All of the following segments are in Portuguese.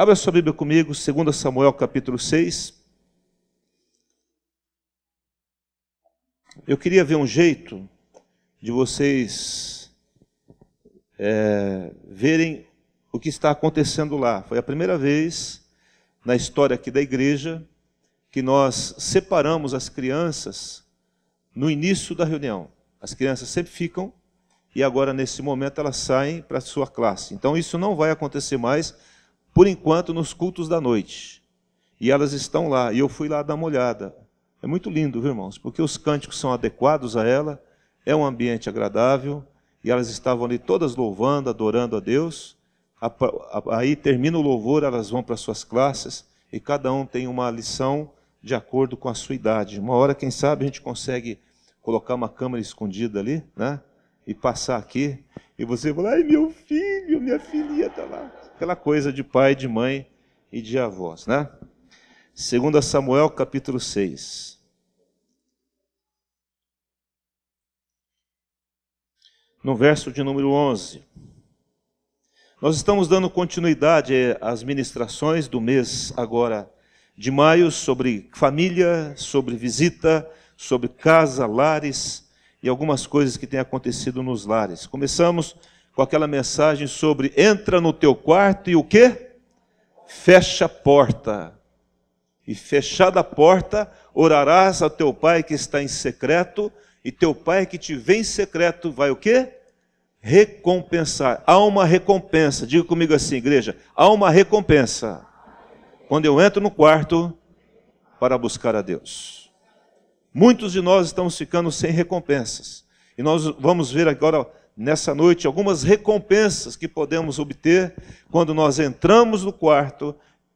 Abra sua Bíblia comigo, 2 Samuel capítulo 6. Eu queria ver um jeito de vocês verem o que está acontecendo lá. Foi a primeira vez na história aqui da igreja que nós separamos as crianças no início da reunião. As crianças sempre ficam e agora, nesse momento, elas saem para a sua classe. Então, isso não vai acontecer mais, por enquanto, nos cultos da noite. E elas estão lá, e eu fui lá dar uma olhada. É muito lindo, viu, irmãos? Porque os cânticos são adequados a ela, é um ambiente agradável, e elas estavam ali todas louvando, adorando a Deus. Aí termina o louvor, elas vão para as suas classes, e cada um tem uma lição de acordo com a sua idade. Uma hora, quem sabe, a gente consegue colocar uma câmera escondida ali, né? E passar aqui, e você fala, ai, meu filho, minha filhinha está lá. Aquela coisa de pai, de mãe e de avós, né? 2 Samuel, capítulo 6. No verso de número 11. Nós estamos dando continuidade às ministrações do mês agora de maio, sobre família, sobre visita, sobre casa, lares, e algumas coisas que têm acontecido nos lares. Começamos com aquela mensagem sobre entra no teu quarto e o quê? Fecha a porta. E fechada a porta, orarás a teu pai que está em secreto, e teu pai que te vê em secreto vai o quê? Recompensar. Há uma recompensa. Diga comigo assim, igreja. Há uma recompensa quando eu entro no quarto para buscar a Deus. Muitos de nós estamos ficando sem recompensas. E nós vamos ver agora, nessa noite, algumas recompensas que podemos obter quando nós entramos no quarto,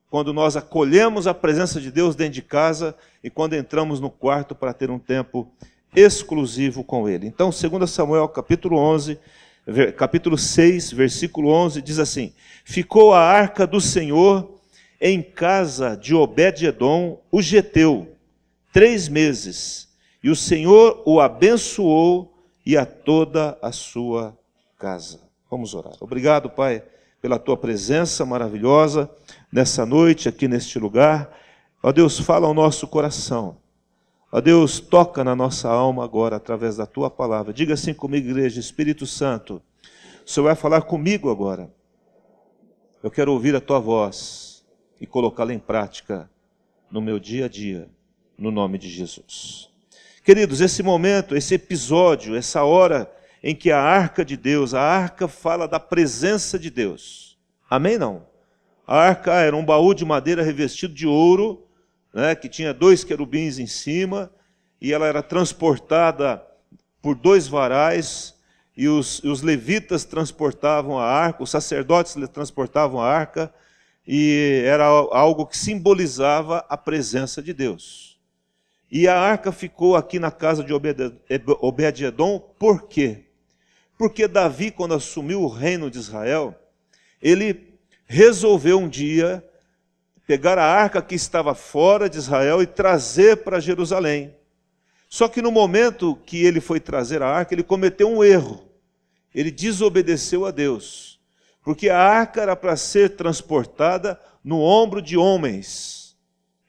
quando nós acolhemos a presença de Deus dentro de casa e quando entramos no quarto para ter um tempo exclusivo com Ele. Então, 2 Samuel, capítulo 6, versículo 11, diz assim: ficou a arca do Senhor em casa de Obed-edom, o geteu, 3 meses, e o Senhor o abençoou e a toda a sua casa. Vamos orar. Obrigado, Pai, pela Tua presença maravilhosa nessa noite, aqui neste lugar. Ó Deus, fala ao nosso coração. Ó Deus, toca na nossa alma agora, através da Tua palavra. Diga assim comigo, igreja: Espírito Santo, o Senhor vai falar comigo agora. Eu quero ouvir a Tua voz e colocá-la em prática no meu dia a dia, no nome de Jesus. Queridos, esse momento, esse episódio, essa hora em que a arca de Deus, a arca fala da presença de Deus. Amém? Não? A arca era um baú de madeira revestido de ouro, né, que tinha 2 querubins em cima, e ela era transportada por 2 varais, e os levitas transportavam a arca, os sacerdotes transportavam a arca, e era algo que simbolizava a presença de Deus. E a arca ficou aqui na casa de Obed-edom, por quê? Porque Davi, quando assumiu o reino de Israel, ele resolveu um dia pegar a arca que estava fora de Israel e trazer para Jerusalém. Só que no momento que ele foi trazer a arca, ele cometeu um erro. Ele desobedeceu a Deus. Porque a arca era para ser transportada no ombro de homens.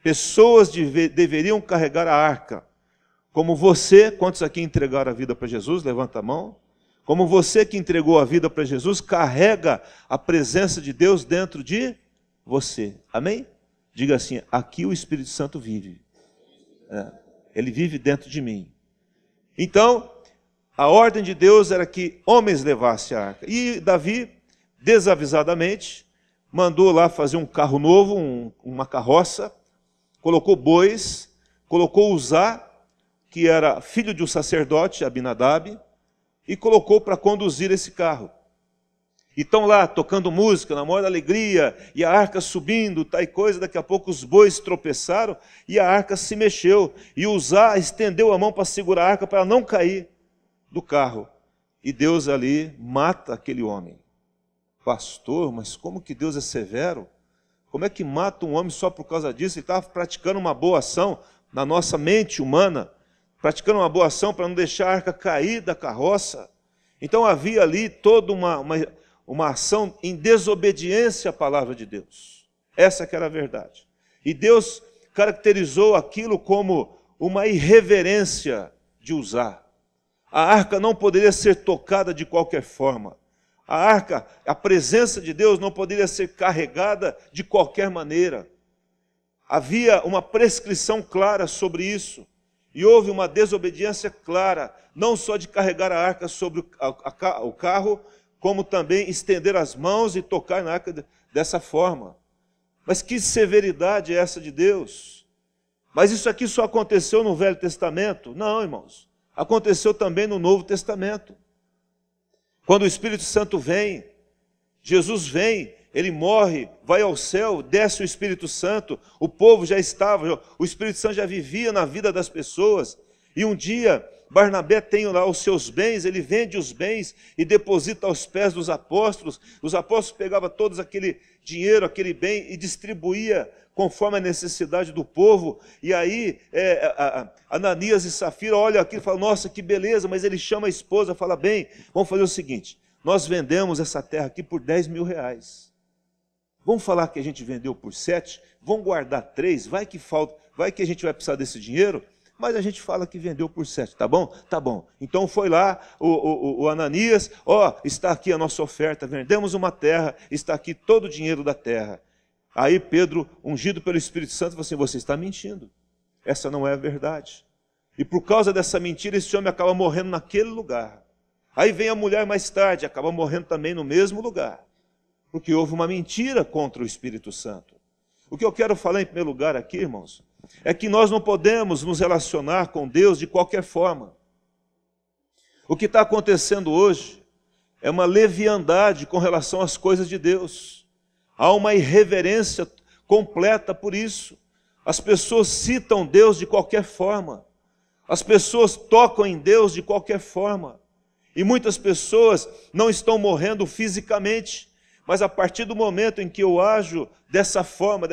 Pessoas deveriam carregar a arca. Como você, quantos aqui entregaram a vida para Jesus? Levanta a mão. Como você que entregou a vida para Jesus, carrega a presença de Deus dentro de você. Amém? Diga assim: aqui o Espírito Santo vive. Ele vive dentro de mim. Então, a ordem de Deus era que homens levassem a arca. E Davi, desavisadamente, mandou lá fazer um carro novo, uma carroça, colocou bois, colocou Uzá, que era filho de um sacerdote, Abinadab, e colocou para conduzir esse carro. E estão lá tocando música, na maior alegria, e a arca subindo, tal coisa, daqui a pouco os bois tropeçaram, e a arca se mexeu, e Uzá estendeu a mão para segurar a arca, para não cair do carro. E Deus ali mata aquele homem. Pastor, mas como que Deus é severo? Como é que mata um homem só por causa disso? Ele estava praticando uma boa ação na nossa mente humana, praticando uma boa ação para não deixar a arca cair da carroça. Então havia ali toda uma ação em desobediência à palavra de Deus. Essa que era a verdade. E Deus caracterizou aquilo como uma irreverência de usar. A arca não poderia ser tocada de qualquer forma. A arca, a presença de Deus não poderia ser carregada de qualquer maneira. Havia uma prescrição clara sobre isso. E houve uma desobediência clara, não só de carregar a arca sobre o carro, como também estender as mãos e tocar na arca dessa forma. Mas que severidade é essa de Deus? Mas isso aqui só aconteceu no Velho Testamento? Não, irmãos. Aconteceu também no Novo Testamento. Quando o Espírito Santo vem, Jesus vem, ele morre, vai ao céu, desce o Espírito Santo, o povo já estava, o Espírito Santo já vivia na vida das pessoas, e um dia Barnabé tem lá os seus bens, ele vende os bens e deposita aos pés dos apóstolos. Os apóstolos pegavam todos aquele dinheiro, aquele bem e distribuía conforme a necessidade do povo. E aí Ananias e Safira olham aquilo e falam, nossa, que beleza, mas ele chama a esposa, fala, bem, vamos fazer o seguinte, nós vendemos essa terra aqui por 10 mil reais. Vamos falar que a gente vendeu por 7, vamos guardar 3, vai que falta, vai que a gente vai precisar desse dinheiro, mas a gente fala que vendeu por 7, tá bom? Tá bom. Então foi lá o Ananias, está aqui a nossa oferta, vendemos uma terra, está aqui todo o dinheiro da terra. Aí Pedro, ungido pelo Espírito Santo, falou assim, você está mentindo, essa não é a verdade. E por causa dessa mentira, esse homem acaba morrendo naquele lugar. Aí vem a mulher mais tarde, acaba morrendo também no mesmo lugar. Porque houve uma mentira contra o Espírito Santo. O que eu quero falar em primeiro lugar aqui, irmãos, é que nós não podemos nos relacionar com Deus de qualquer forma. O que está acontecendo hoje é uma leviandade com relação às coisas de Deus. Há uma irreverência completa por isso. As pessoas citam Deus de qualquer forma. As pessoas tocam em Deus de qualquer forma. E muitas pessoas não estão morrendo fisicamente, mas a partir do momento em que eu ajo dessa forma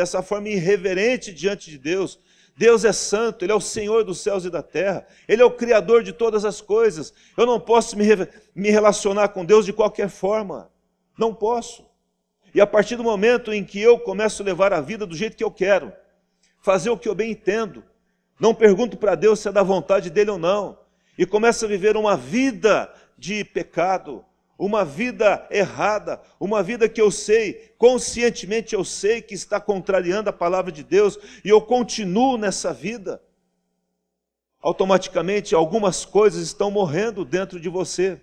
irreverente diante de Deus, Deus é santo, Ele é o Senhor dos céus e da terra, Ele é o Criador de todas as coisas. Eu não posso me relacionar com Deus de qualquer forma, não posso. E a partir do momento em que eu começo a levar a vida do jeito que eu quero, fazer o que eu bem entendo, não pergunto para Deus se é da vontade dEle ou não, e começo a viver uma vida de pecado, uma vida errada, uma vida que eu sei, conscientemente eu sei que está contrariando a palavra de Deus, e eu continuo nessa vida, automaticamente algumas coisas estão morrendo dentro de você.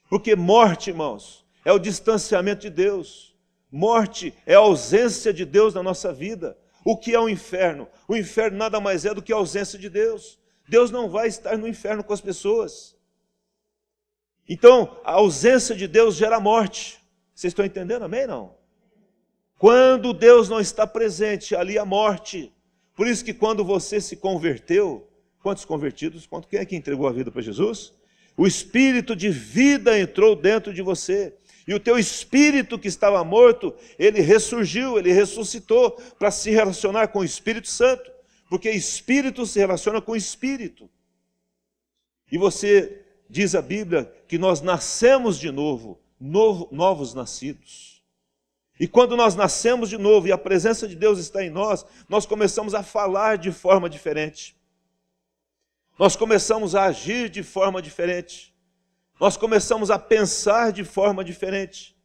Porque morte, irmãos, é o distanciamento de Deus. Morte é a ausência de Deus na nossa vida. O que é o inferno? O inferno nada mais é do que a ausência de Deus. Deus não vai estar no inferno com as pessoas. Então, a ausência de Deus gera morte. Vocês estão entendendo? Amém? Não? Quando Deus não está presente, ali há morte. Por isso que quando você se converteu, quantos convertidos? Quem é que entregou a vida para Jesus? O espírito de vida entrou dentro de você. E o teu espírito que estava morto, ele ressurgiu, ele ressuscitou para se relacionar com o Espírito Santo. Porque espírito se relaciona com espírito. E você... diz a Bíblia que nós nascemos de novo, novos nascidos. E quando nós nascemos de novo e a presença de Deus está em nós, nós começamos a falar de forma diferente. Nós começamos a agir de forma diferente. Nós começamos a pensar de forma diferente.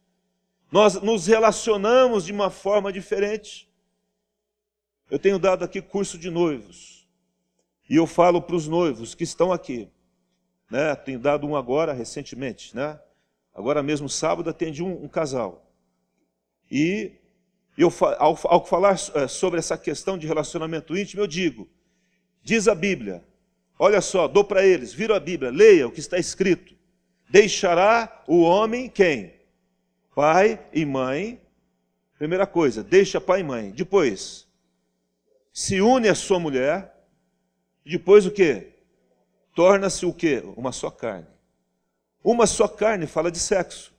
Nós nos relacionamos de uma forma diferente. Eu tenho dado aqui curso de noivos. E eu falo para os noivos que estão aqui. Tenho dado um agora, recentemente. Agora mesmo, sábado, atendi um casal. E eu, ao falar sobre essa questão de relacionamento íntimo, eu digo, diz a Bíblia, olha só, dou para eles, viram a Bíblia, leia o que está escrito. Deixará o homem quem? Pai e mãe. Primeira coisa, deixa pai e mãe. Depois, se une à sua mulher. Depois o quê? Torna-se o quê? Uma só carne. Uma só carne fala de sexo.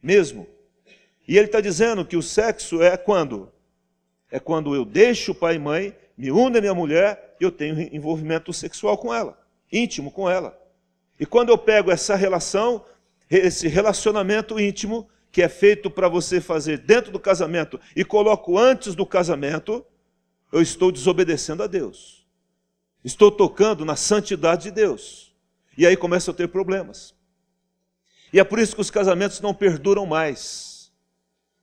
Mesmo. E ele está dizendo que o sexo é quando? É quando eu deixo o pai e mãe, me uno à minha mulher e eu tenho envolvimento sexual com ela. Íntimo com ela. E quando eu pego essa relação, esse relacionamento íntimo, que é feito para você fazer dentro do casamento e coloco antes do casamento, eu estou desobedecendo a Deus. Estou tocando na santidade de Deus. E aí começa a ter problemas. E é por isso que os casamentos não perduram mais.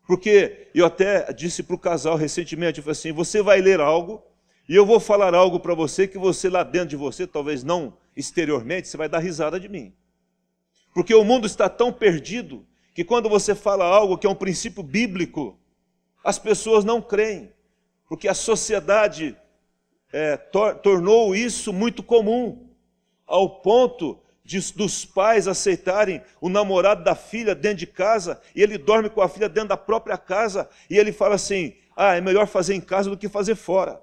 Porque eu até disse para o casal recentemente, eu falei assim, você vai ler algo, e eu vou falar algo para você que você lá dentro de você, talvez não exteriormente, você vai dar risada de mim. Porque o mundo está tão perdido, que quando você fala algo que é um princípio bíblico, as pessoas não creem. Porque a sociedade tornou isso muito comum, ao ponto dos pais aceitarem o namorado da filha dentro de casa, e ele dorme com a filha dentro da própria casa, e ele fala assim, é melhor fazer em casa do que fazer fora.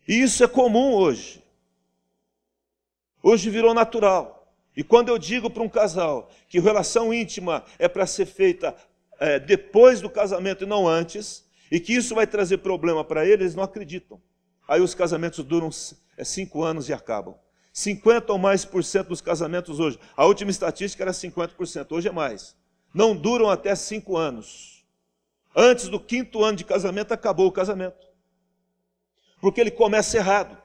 E isso é comum hoje. Hoje virou natural. E quando eu digo para um casal que relação íntima é para ser feita depois do casamento e não antes, e que isso vai trazer problema para eles não acreditam. Aí os casamentos duram 5 anos e acabam. 50% ou mais dos casamentos hoje, a última estatística era 50%, hoje é mais. Não duram até 5 anos. Antes do 5º ano de casamento, acabou o casamento. Porque ele começa errado.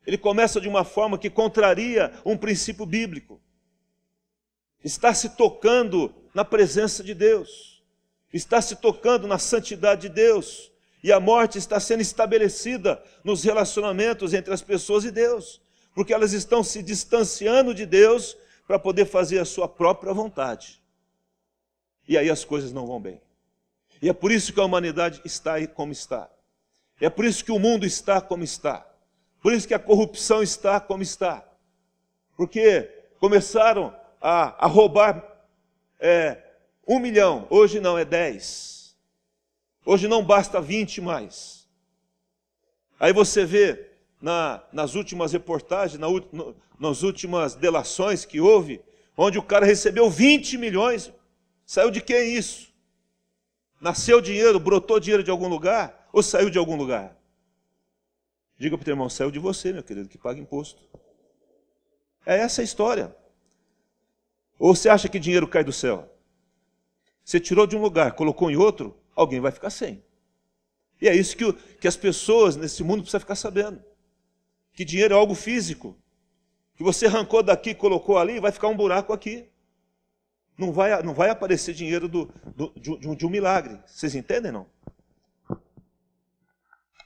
Ele começa de uma forma que contraria um princípio bíblico. Está se tocando na presença de Deus. Está se tocando na santidade de Deus. E a morte está sendo estabelecida nos relacionamentos entre as pessoas e Deus. Porque elas estão se distanciando de Deus para poder fazer a sua própria vontade. E aí as coisas não vão bem. E é por isso que a humanidade está aí como está. É por isso que o mundo está como está. Por isso que a corrupção está como está. Porque começaram a roubar 1 milhão. Hoje não, é 10. Hoje não basta 20 mais. Aí você vê nas últimas reportagens, nas últimas delações que houve, onde o cara recebeu 20 milhões. Saiu de quem isso? Nasceu dinheiro, brotou dinheiro de algum lugar? Ou saiu de algum lugar? Diga para o teu irmão, saiu de você, meu querido, que paga imposto. É essa a história. Ou você acha que dinheiro cai do céu? Você tirou de um lugar, colocou em outro, alguém vai ficar sem. E é isso que as pessoas nesse mundo precisam ficar sabendo. Que dinheiro é algo físico. Que você arrancou daqui e colocou ali, vai ficar um buraco aqui. Não vai aparecer dinheiro de um milagre. Vocês entendem, não?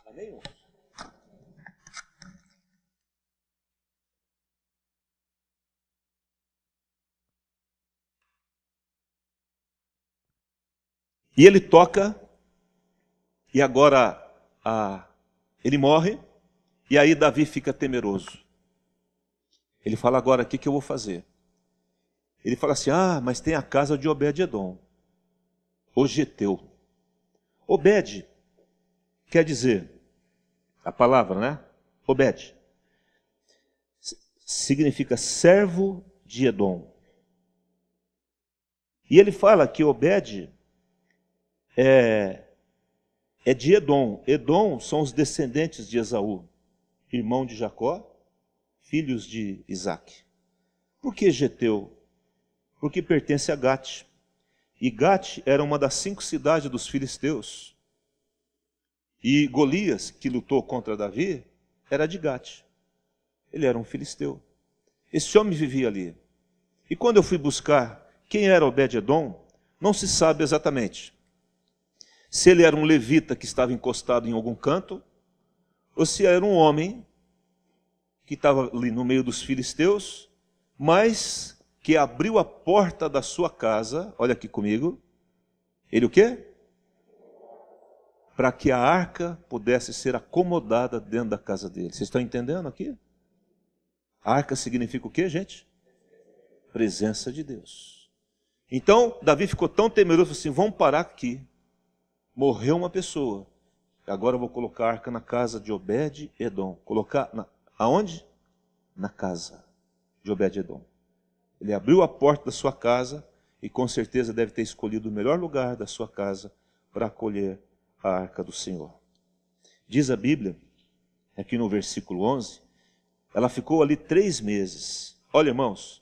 Amém? E ele toca, e agora ele morre, e aí Davi fica temeroso. Ele fala agora, o que eu vou fazer? Ele fala assim, mas tem a casa de Obed-edom, o geteu. Obed, quer dizer, a palavra, né? Obed, significa servo de Edom. E ele fala que Obed é de Edom. Edom são os descendentes de Esaú, irmão de Jacó, filhos de Isaac. Por que geteu? Porque pertence a Gate. E Gate era uma das 5 cidades dos filisteus. E Golias, que lutou contra Davi, era de Gate. Ele era um filisteu. Esse homem vivia ali. E quando eu fui buscar quem era Obed-edom, não se sabe exatamente. Se ele era um levita que estava encostado em algum canto, ou se era um homem que estava ali no meio dos filisteus, mas que abriu a porta da sua casa, olha aqui comigo, ele o quê? Para que a arca pudesse ser acomodada dentro da casa dele. Vocês estão entendendo aqui? A arca significa o quê, gente? Presença de Deus. Então, Davi ficou tão temeroso, assim, vamos parar aqui. Morreu uma pessoa. Agora eu vou colocar a arca na casa de Obed-edom. Colocar aonde? Na casa de Obed-edom. Ele abriu a porta da sua casa e com certeza deve ter escolhido o melhor lugar da sua casa para acolher a arca do Senhor. Diz a Bíblia, aqui no versículo 11, ela ficou ali 3 meses. Olha, irmãos,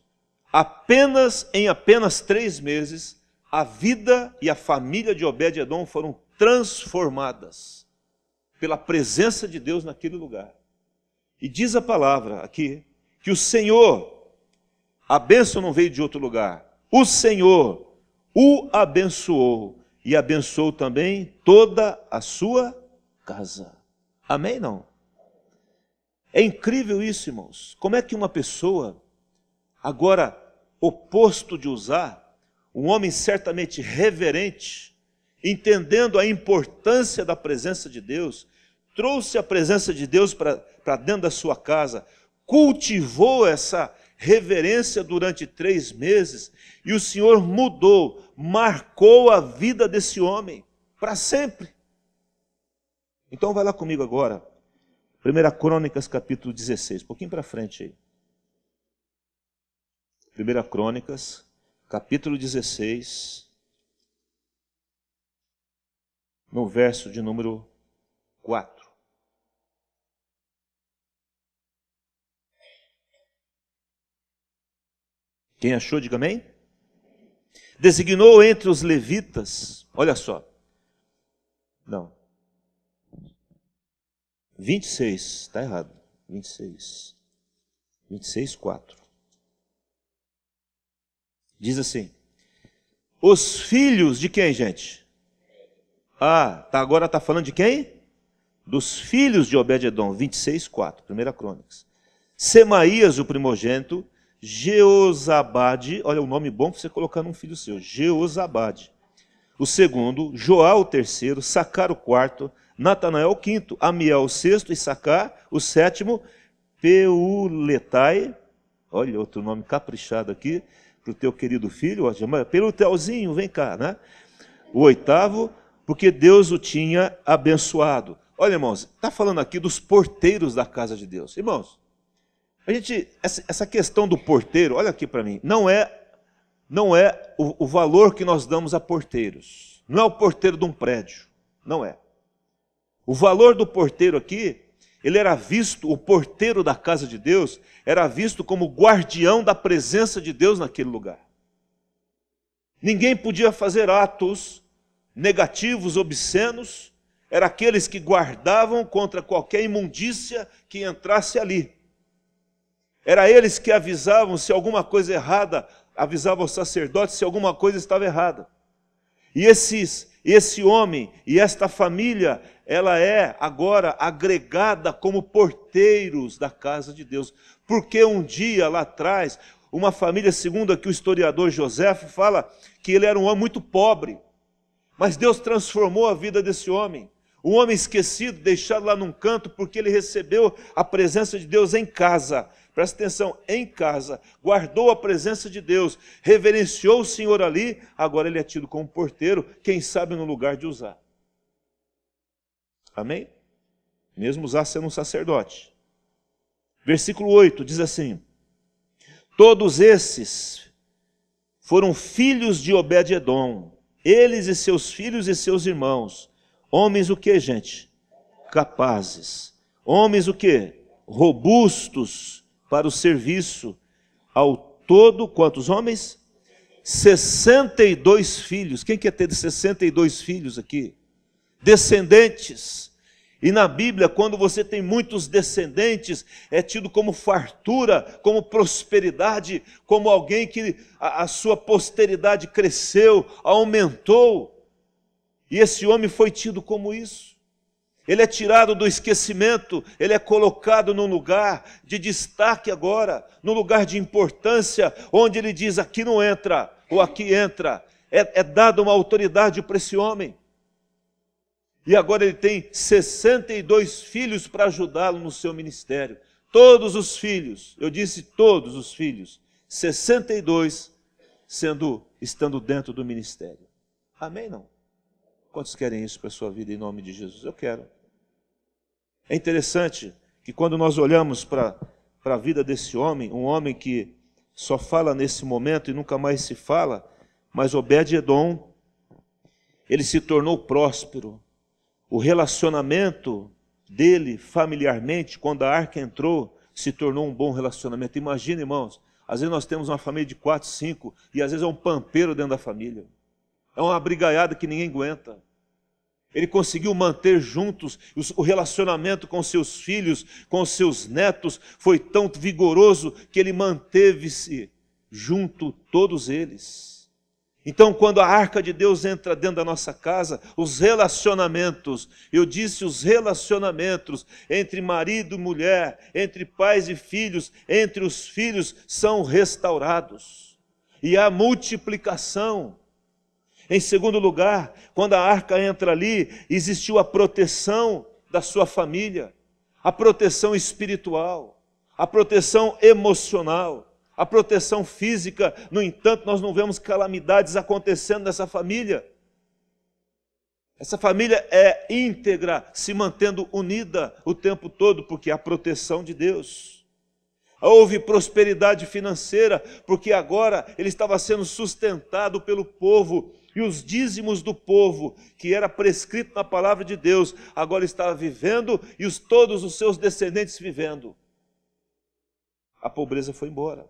em apenas 3 meses, a vida e a família de Obed-edom foram transformadas pela presença de Deus naquele lugar. E diz a palavra aqui, que o Senhor, a bênção não veio de outro lugar, o Senhor o abençoou e abençoou também toda a sua casa. Amém, não? É incrível isso, irmãos. Como é que uma pessoa, agora oposto de usar, um homem certamente reverente, entendendo a importância da presença de Deus, trouxe a presença de Deus para dentro da sua casa, cultivou essa reverência durante 3 meses, e o Senhor mudou, marcou a vida desse homem para sempre. Então vai lá comigo agora, 1 Crônicas capítulo 16, um pouquinho para frente aí. 1 Crônicas, capítulo 16, no verso de número 4. Quem achou, diga amém. Designou entre os levitas, olha só, não, 26, está errado, 26, 4. Diz assim, os filhos de quem, gente? Agora está falando de quem? Dos filhos de Obed-edom, 26, 4, 1 Crônicas. Semaías, o primogênito, Jeozabade, olha o nome bom para você colocar num filho seu, Jeozabade. O segundo, Joá o terceiro, Sacar o quarto, Natanael o quinto, Amiel o sexto, Issacar o sétimo, Peuletai, olha outro nome caprichado aqui, para o teu querido filho, Peluteuzinho, vem cá, né? O oitavo, porque Deus o tinha abençoado. Olha, irmãos, está falando aqui dos porteiros da casa de Deus. Irmãos, essa questão do porteiro, olha aqui para mim, não é o valor que nós damos a porteiros. Não é o porteiro de um prédio, não é. O valor do porteiro aqui, ele era visto, o porteiro da casa de Deus, era visto como guardião da presença de Deus naquele lugar. Ninguém podia fazer atos negativos, obscenos, eram aqueles que guardavam contra qualquer imundícia que entrasse ali. Era eles que avisavam se alguma coisa errada, avisavam o sacerdote se alguma coisa estava errada. E esse homem e esta família, ela é agora agregada como porteiros da casa de Deus. Porque um dia lá atrás, uma família, segundo aqui o historiador José, fala que ele era um homem muito pobre. Mas Deus transformou a vida desse homem. Um homem esquecido, deixado lá num canto, porque ele recebeu a presença de Deus em casa. Presta atenção, em casa, guardou a presença de Deus, reverenciou o Senhor ali, agora ele é tido como porteiro, quem sabe no lugar de usar. Amém? Mesmo usar sendo um sacerdote. Versículo 8 diz assim, todos esses foram filhos de Obed-edom, eles e seus filhos e seus irmãos, homens o que, gente? Capazes. Homens o que? Robustos para o serviço. Ao todo, quantos homens? 62 filhos. Quem quer ter 62 filhos aqui? Descendentes. E na Bíblia, quando você tem muitos descendentes, é tido como fartura, como prosperidade, como alguém que a sua posteridade cresceu, aumentou. E esse homem foi tido como isso. Ele é tirado do esquecimento, ele é colocado num lugar de destaque agora, num lugar de importância, onde ele diz, aqui não entra, ou aqui entra. É dada uma autoridade para esse homem. E agora ele tem 62 filhos para ajudá-lo no seu ministério. Todos os filhos, eu disse todos os filhos, 62 estando dentro do ministério. Amém, não? Quantos querem isso para a sua vida em nome de Jesus? Eu quero. É interessante que quando nós olhamos para a vida desse homem, um homem que só fala nesse momento e nunca mais se fala, mas Obed-edom, ele se tornou próspero. O relacionamento dele familiarmente, quando a arca entrou, se tornou um bom relacionamento. Imagina, irmãos, Às vezes nós temos uma família de 4, 5, e às vezes é um pampeiro dentro da família. É uma brigaiada que ninguém aguenta. Ele conseguiu manter juntos o relacionamento com seus filhos, com seus netos, foi tão vigoroso que ele manteve-se junto todos eles. Então, quando a arca de Deus entra dentro da nossa casa, os relacionamentos, eu disse os relacionamentos entre marido e mulher, entre pais e filhos, entre os filhos, são restaurados. E há multiplicação. Em segundo lugar, quando a arca entra ali, existiu a proteção da sua família, a proteção espiritual, a proteção emocional, a proteção física. No entanto, nós não vemos calamidades acontecendo nessa família. Essa família é íntegra, se mantendo unida o tempo todo, porque há a proteção de Deus. Houve prosperidade financeira, porque agora ele estava sendo sustentado pelo povo, e os dízimos do povo, que era prescrito na palavra de Deus, agora estava vivendo, e todos os seus descendentes vivendo. A pobreza foi embora.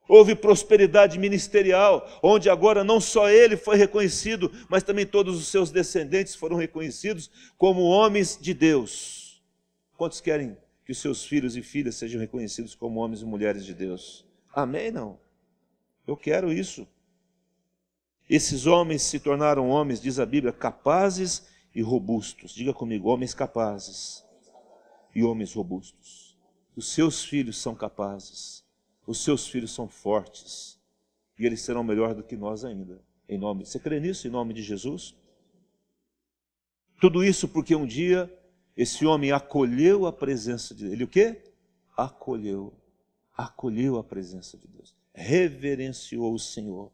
Houve prosperidade ministerial, onde agora não só ele foi reconhecido, mas também todos os seus descendentes foram reconhecidos como homens de Deus. Quantos querem que os seus filhos e filhas sejam reconhecidos como homens e mulheres de Deus? Amém? Não? Eu quero isso. Esses homens se tornaram homens, diz a Bíblia, capazes e robustos. Diga comigo, homens capazes e homens robustos. Os seus filhos são capazes. Os seus filhos são fortes, e eles serão melhor do que nós ainda. Você crê nisso em nome de Jesus? Tudo isso porque um dia esse homem acolheu a presença de Deus. Ele o quê? Acolheu a presença de Deus. Reverenciou o Senhor.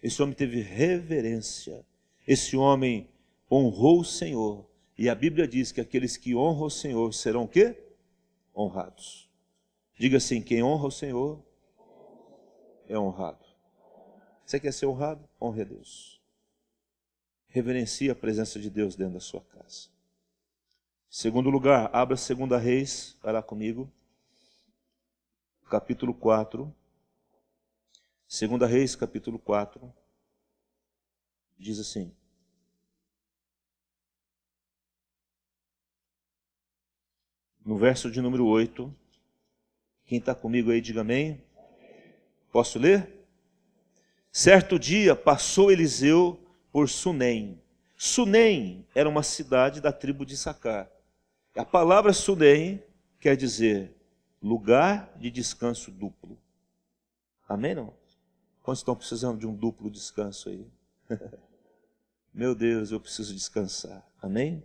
Esse homem teve reverência. Esse homem honrou o Senhor. E a Bíblia diz que aqueles que honram o Senhor serão o quê? Honrados. Diga assim, quem honra o Senhor é honrado. Você quer ser honrado? Honre a Deus. Reverencie a presença de Deus dentro da sua casa. Segundo lugar, abra 2 Reis, vai lá comigo. Capítulo 4. 2 Reis, capítulo 4. Diz assim. No verso de número 8. Quem está comigo aí, diga amém. Posso ler? Certo dia passou Eliseu por Sunem. Sunem era uma cidade da tribo de Issacar. A palavra Sunem quer dizer lugar de descanso duplo. Amém, não? Quantos estão precisando de um duplo descanso aí? Meu Deus, eu preciso descansar. Amém?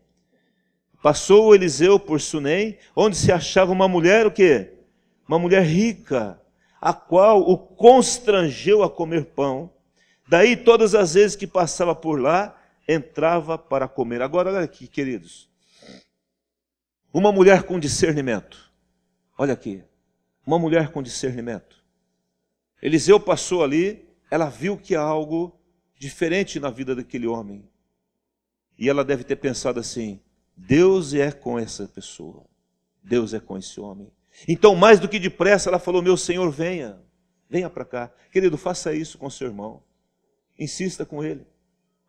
Passou Eliseu por Sunem, onde se achava uma mulher, o quê? Uma mulher rica, a qual o constrangeu a comer pão. Daí, todas as vezes que passava por lá, entrava para comer. Agora, olha aqui, queridos. Uma mulher com discernimento. Olha aqui. Uma mulher com discernimento. Eliseu passou ali, ela viu que há algo diferente na vida daquele homem. E ela deve ter pensado assim, Deus é com essa pessoa. Deus é com esse homem. Então, mais do que depressa, ela falou, meu Senhor, venha para cá. Querido, faça isso com seu irmão. Insista com ele.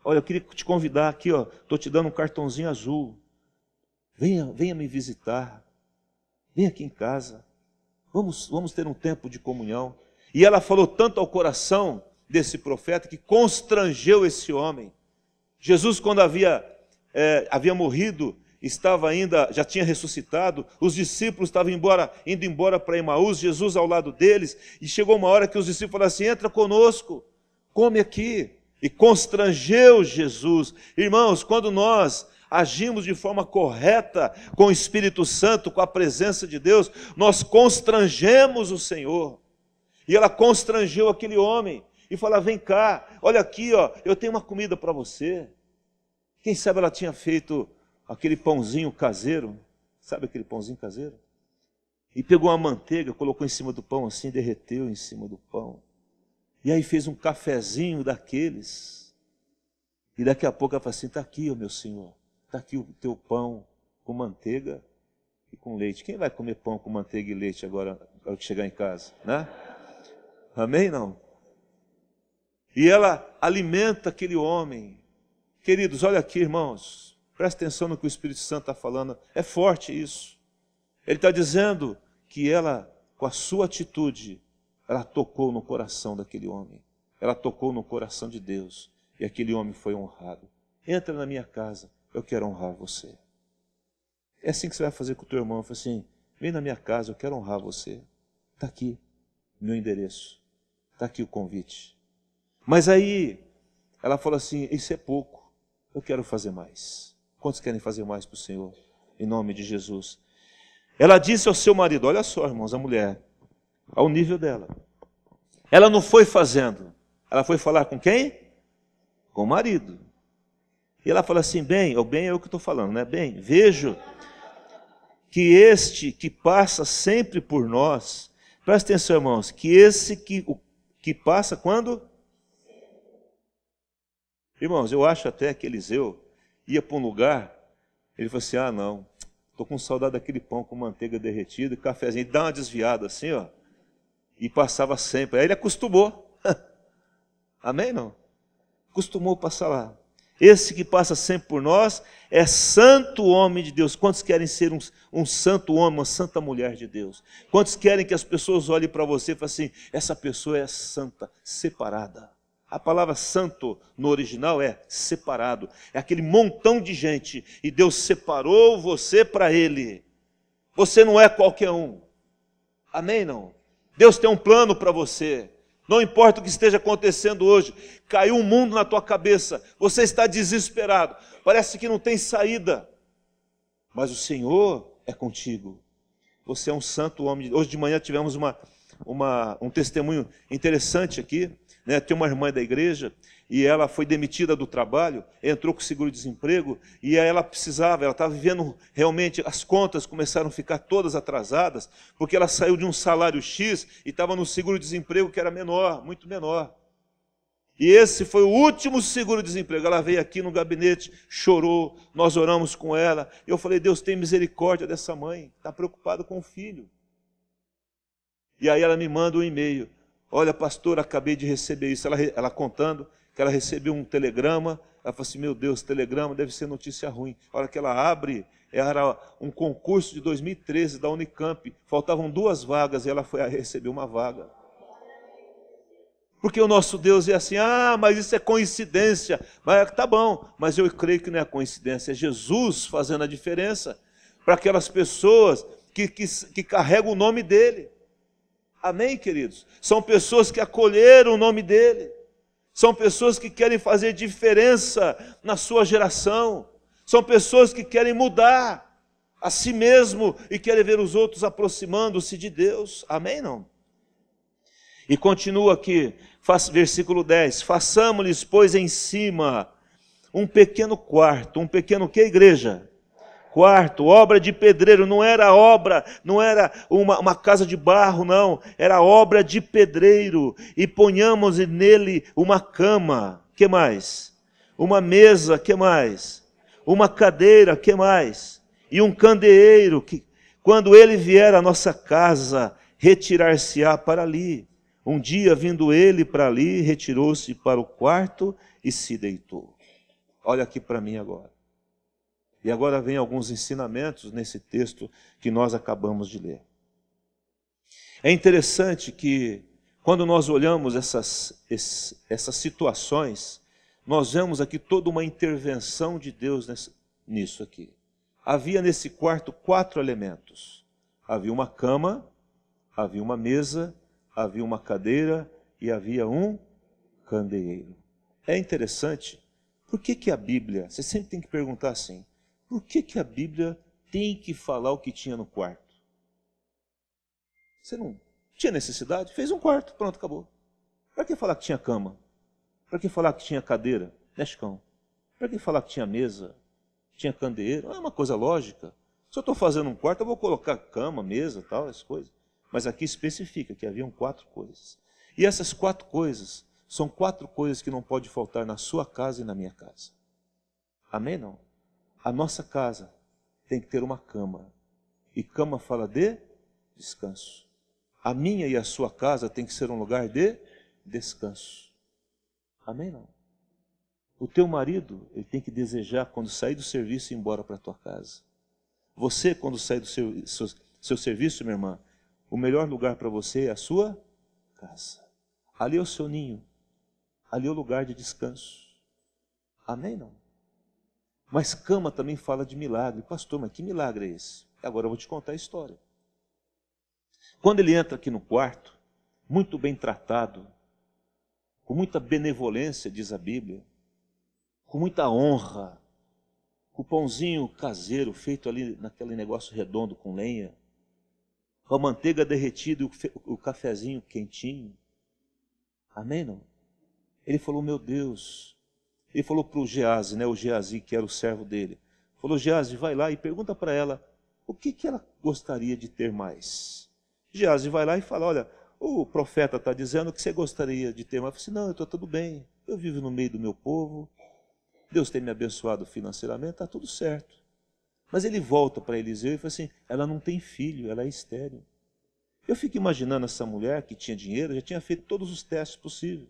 Olha, eu queria te convidar aqui, estou te dando um cartãozinho azul. Venha me visitar. Venha aqui em casa. Vamos ter um tempo de comunhão. E ela falou tanto ao coração desse profeta que constrangeu esse homem. Jesus, quando havia morrido, estava ainda, já tinha ressuscitado, os discípulos estavam indo embora para Emaús, Jesus ao lado deles, e chegou uma hora que os discípulos falaram assim, entra conosco, come aqui, e constrangeu Jesus. Irmãos, quando nós agimos de forma correta com o Espírito Santo, com a presença de Deus, nós constrangemos o Senhor, e ela constrangeu aquele homem, e falou, vem cá, olha aqui, eu tenho uma comida para você. Quem sabe ela tinha feito aquele pãozinho caseiro, sabe aquele pãozinho caseiro? E pegou uma manteiga, colocou em cima do pão assim, derreteu em cima do pão. E aí fez um cafezinho daqueles. E daqui a pouco ela falou assim, está aqui, meu Senhor, está aqui o teu pão com manteiga e com leite. Quem vai comer pão com manteiga e leite agora, ao chegar em casa? Né? Amém, não? E ela alimenta aquele homem. Queridos, olha aqui, irmãos. Presta atenção no que o Espírito Santo está falando. É forte isso. Ele está dizendo que ela, com a sua atitude, ela tocou no coração daquele homem. Ela tocou no coração de Deus. E aquele homem foi honrado. Entra na minha casa, eu quero honrar você. É assim que você vai fazer com o teu irmão. Fala assim, vem na minha casa, eu quero honrar você. Está aqui meu endereço. Está aqui o convite. Mas aí, ela falou assim, isso é pouco. Eu quero fazer mais. Quantos querem fazer mais para o Senhor? Em nome de Jesus. Ela disse ao seu marido, olha só, irmãos, a mulher, ao nível dela. Ela não foi fazendo. Ela foi falar com quem? Com o marido. E ela fala assim, bem, ou bem é o que estou falando, né? Bem, vejo que este que passa sempre por nós, presta atenção, irmãos, que esse que passa quando? Irmãos, eu acho até que Eliseu ia para um lugar, ele falou assim, ah não, estou com saudade daquele pão com manteiga derretida e cafezinho, dá uma desviada assim, ó, e passava sempre. Aí ele acostumou. Amém, não? Acostumou passar lá. Esse que passa sempre por nós é santo homem de Deus. Quantos querem ser um santo homem, uma santa mulher de Deus? Quantos querem que as pessoas olhem para você e falem assim, essa pessoa é santa, separada. A palavra santo no original é separado. É aquele montão de gente e Deus separou você para Ele. Você não é qualquer um. Amém, não? Deus tem um plano para você. Não importa o que esteja acontecendo hoje, caiu um mundo na tua cabeça, você está desesperado, parece que não tem saída, mas o Senhor é contigo, você é um santo homem. Hoje de manhã tivemos um testemunho interessante aqui, né? Tem uma irmã da igreja, e ela foi demitida do trabalho, entrou com seguro-desemprego, e aí ela estava vivendo realmente, as contas começaram a ficar todas atrasadas, porque ela saiu de um salário X e estava no seguro-desemprego que era menor, muito menor. E esse foi o último seguro-desemprego. Ela veio aqui no gabinete, chorou, nós oramos com ela. Eu falei, Deus tem misericórdia dessa mãe, está preocupada com o filho. E aí ela me manda um e-mail. Olha, pastor, acabei de receber isso. Ela contando que ela recebeu um telegrama. Ela falou assim, meu Deus, telegrama deve ser notícia ruim. A hora que ela abre, era um concurso de 2013 da Unicamp. Faltavam 2 vagas e ela foi receber uma vaga. Porque o nosso Deus é assim, mas isso é coincidência. Mas tá bom, mas eu creio que não é coincidência. É Jesus fazendo a diferença para aquelas pessoas que carregam o nome dEle. Amém, queridos? São pessoas que acolheram o nome dEle. São pessoas que querem fazer diferença na sua geração. São pessoas que querem mudar a si mesmo e querem ver os outros aproximando-se de Deus. Amém, não? E continua aqui, versículo 10. Façamos-lhes, pois, em cima um pequeno quarto. Um pequeno que, igreja? Quarto, obra de pedreiro. Não era uma casa de barro, não. Era obra de pedreiro. E ponhamos nele uma cama. Que mais? Uma mesa. Que mais? Uma cadeira. Que mais? E um candeeiro, que quando ele vier à nossa casa, retirar-se-á para ali. Um dia, vindo ele para ali, retirou-se para o quarto e se deitou. Olha aqui para mim agora. E agora vem alguns ensinamentos nesse texto que nós acabamos de ler. É interessante que, quando nós olhamos essas situações, nós vemos aqui toda uma intervenção de Deus nisso aqui. Havia nesse quarto 4 elementos. Havia uma cama, havia uma mesa, havia uma cadeira e havia um candeeiro. É interessante, por que a Bíblia, você sempre tem que perguntar assim, por que a Bíblia tem que falar o que tinha no quarto? Você não tinha necessidade? Fez um quarto, pronto, acabou. Para que falar que tinha cama? Para que falar que tinha cadeira? Nescão. Para que falar que tinha mesa? Tinha candeeiro? Não é uma coisa lógica. Se eu estou fazendo um quarto, eu vou colocar cama, mesa, tal, essas coisas. Mas aqui especifica que haviam 4 coisas. E essas 4 coisas são 4 coisas que não pode faltar na sua casa e na minha casa. Amém, não? A nossa casa tem que ter uma cama. E cama fala de descanso. a minha e a sua casa tem que ser um lugar de descanso. Amém? Não? O teu marido, ele tem que desejar, quando sair do serviço, ir embora para a tua casa. Você, quando sair do seu serviço, minha irmã, o melhor lugar para você é a sua casa. Ali é o seu ninho. Ali é o lugar de descanso. Amém? Não? Mas cama também fala de milagre. Pastor, mas que milagre é esse? Agora eu vou te contar a história. Quando ele entra aqui no quarto, muito bem tratado, com muita benevolência, diz a Bíblia, com muita honra, com o pãozinho caseiro feito ali naquele negócio redondo com lenha, com a manteiga derretida e o cafezinho quentinho. Amém? Não? Ele falou, meu Deus. Ele falou para o Geazi, né, o Geazi, que era o servo dele. Falou, Geazi, vai lá e pergunta para ela o que ela gostaria de ter mais. Geazi vai lá e fala, olha, o profeta está dizendo que você gostaria de ter mais. Eu falei assim, não, eu estou tudo bem. Eu vivo no meio do meu povo. Deus tem me abençoado financeiramente, está tudo certo. Mas ele volta para Eliseu e fala assim, ela não tem filho, ela é estéril. Eu fico imaginando essa mulher que tinha dinheiro, já tinha feito todos os testes possíveis.